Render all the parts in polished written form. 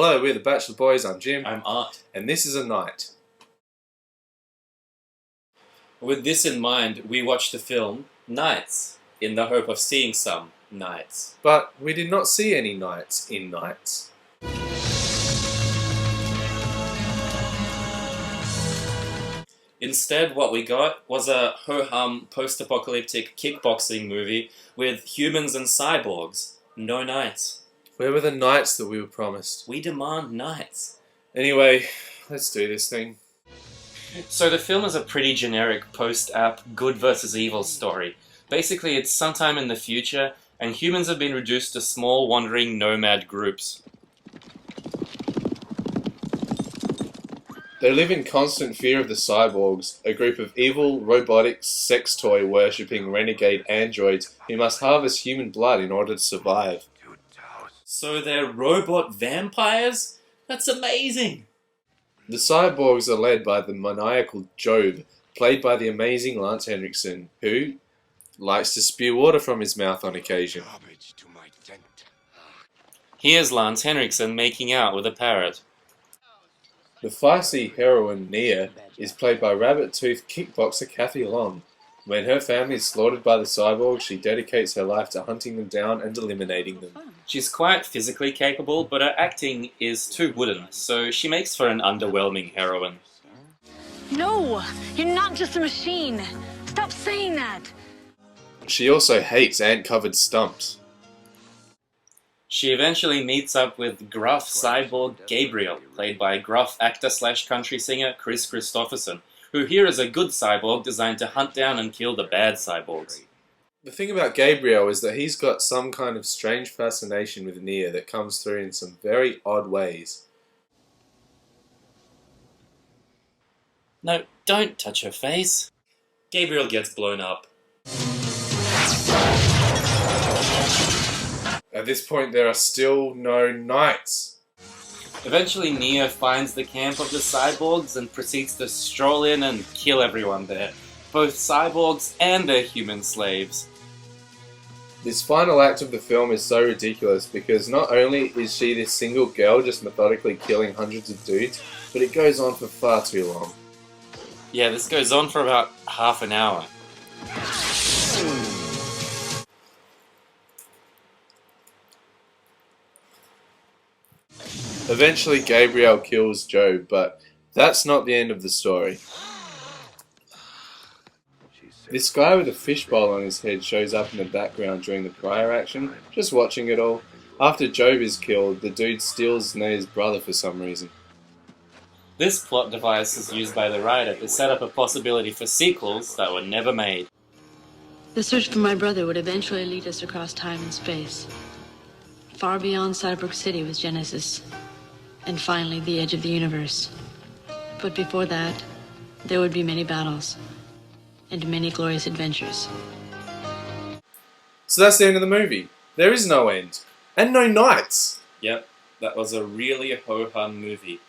Hello, we're the Bachelor Boys. I'm Jim. I'm Art. And this is a night. With this in mind, we watched the film Nights, in the hope of seeing some nights. But we did not see any knights in Nights. Instead, what we got was a ho-hum post-apocalyptic kickboxing movie with humans and cyborgs. No nights. Where were the knights that we were promised? We demand nights. Anyway, let's do this thing. So the film is a pretty generic post-app good versus evil story. Basically, it's sometime in the future, and humans have been reduced to small, wandering nomad groups. They live in constant fear of the cyborgs, a group of evil, robotic, sex toy worshipping renegade androids who must harvest human blood in order to survive. So they're robot vampires? That's amazing! The cyborgs are led by the maniacal Job, played by the amazing Lance Henriksen, who likes to spew water from his mouth on occasion. Here's Lance Henriksen making out with a parrot. The feisty heroine Nia is played by rabbit-toothed kickboxer Kathy Long. When her family is slaughtered by the cyborgs, she dedicates her life to hunting them down and eliminating them. She's quite physically capable, but her acting is too wooden, so she makes for an underwhelming heroine. No, you're not just a machine. Stop saying that. She also hates ant-covered stumps. She eventually meets up with gruff cyborg Gabriel, played by gruff actor/country singer Chris Christopherson, who here is a good cyborg designed to hunt down and kill the bad cyborgs. The thing about Gabriel is that he's got some kind of strange fascination with Nia that comes through in some very odd ways. No, don't touch her face. Gabriel gets blown up. At this point, there are still no knights. Eventually, Nia finds the camp of the cyborgs and proceeds to stroll in and kill everyone there, both cyborgs and their human slaves. This final act of the film is so ridiculous because not only is she this single girl just methodically killing hundreds of dudes, but it goes on for far too long. Yeah, this goes on for about half an hour. Eventually, Gabriel kills Job, but that's not the end of the story. This guy with a fishbowl on his head shows up in the background during the prior action, just watching it all. After Job is killed, the dude steals Nia's brother for some reason. This plot device is used by the writer to set up a possibility for sequels that were never made. The search for my brother would eventually lead us across time and space. Far beyond Cyborg City was Genesis, and finally the edge of the universe. But before that, there would be many battles, and many glorious adventures. So that's the end of the movie. There is no end. And no knights. Yep, that was a really ho-hum movie.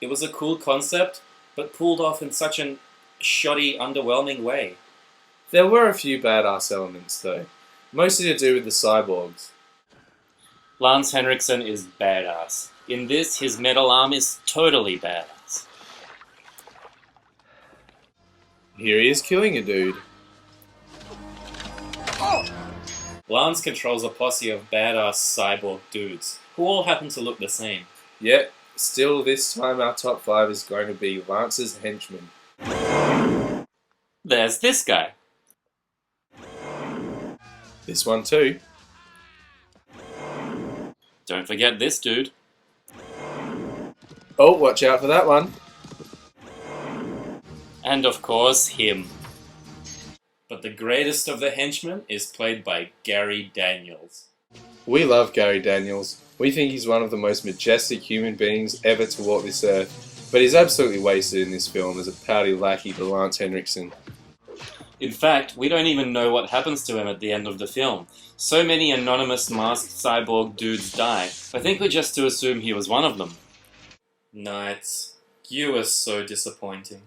It was a cool concept, but pulled off in such an shoddy, underwhelming way. There were a few badass elements though, mostly to do with the cyborgs. Lance Henriksen is badass. In this, his metal arm is totally badass. Here he is killing a dude. Lance controls a posse of badass cyborg dudes, who all happen to look the same. Yet, still this time our top 5 is going to be Lance's henchmen. There's this guy. This one too. Don't forget this dude. Oh, watch out for that one. And of course, him. But the greatest of the henchmen is played by Gary Daniels. We love Gary Daniels. We think he's one of the most majestic human beings ever to walk this earth. But he's absolutely wasted in this film as a pouty lackey to Lance Henriksen. In fact, we don't even know what happens to him at the end of the film. So many anonymous masked cyborg dudes die. I think we're just to assume he was one of them. Knights. You were so disappointing.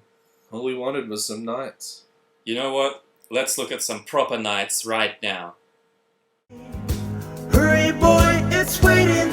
All we wanted was some knights. You know what? Let's look at some proper knights right now. Hurry boy, it's waiting